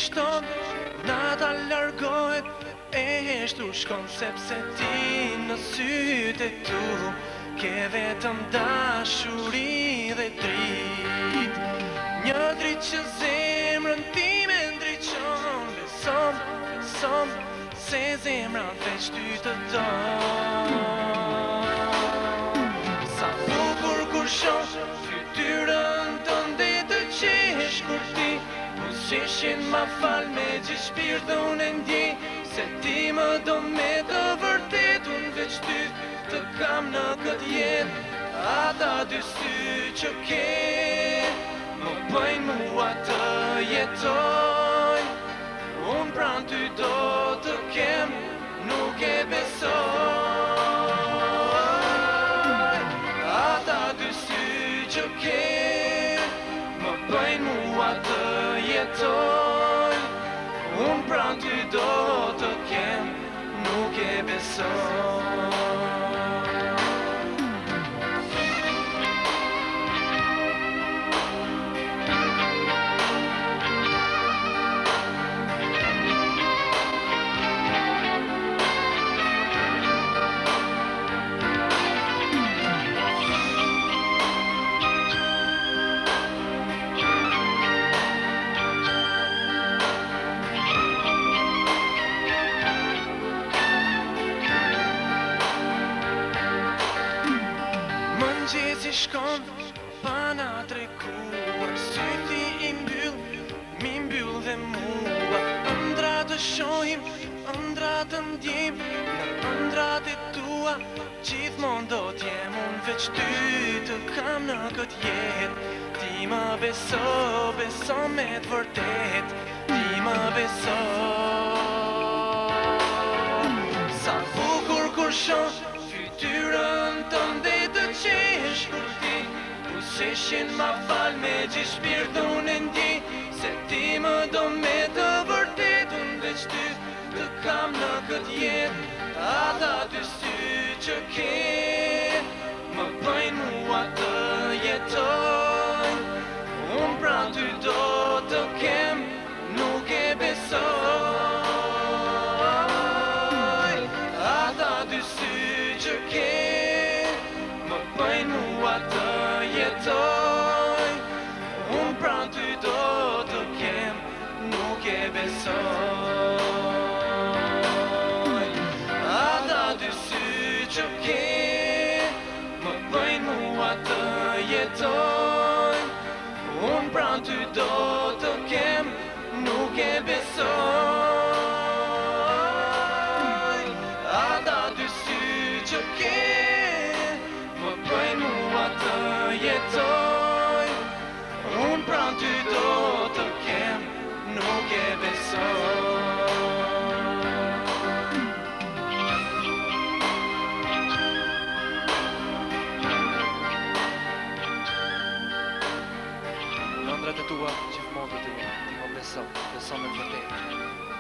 shton, nata largohet, e shtu shkon sepse ti në sytë e tu ke vetëm dashuri dhe drit. Një dritë që zemrën time ndriqon, besom, se zemra veç ty të don. Sa bukur kur shoh fytyrën tënde të qesh kur ti qeshin ma fal me gjithë shpirtun e ndjej, se ti më do me të vërtetun, veç ty të kam në këtë jetë. Ata dy sy që ke më bëjnë mua të jetoj, unë pran ty do të kem, nuk e besoj. Ata dy sy që ke më bëjnë mua të jetoj, unë pran ty do të kem, nuk e besoj. Mëngjesi shkon, pa na trekuar, syti i mbyll, mi mbyll dhe mua. Ëndra të shohim, ëndra të ndjejm, në ëndrat e tua, gjithmonë do t'jem unë, veç ty të kam në këtë jetë. Ti më beso me t'vërtet, ti më beso. Sa bukur kur shoh fytyrën tënde të qesh kur ti qeshin ma fal me gjithë shpirtun e ndjej, se ti më do me të vërtetun, veç ty të kam në këtë jetë. Ata dy sy që ke më bëjnë mua të jetoj, unë pran ty do të kem, nuk e besoj. Ata dy sy që ke më bëjnë mua të jetoj, unë pran ty do të kem, nuk e besoj. Ata dy sy që ke më bëjnë mua të jetoj, unë pran ty do të kem, nuk e besoj. Ata dy sy që ke më bëjnë mua të jetoj, unë pran ty do të kem, nuk e besoj. Ëndrat e tua gjithmonë do t'jem, ti më beso me vërtet.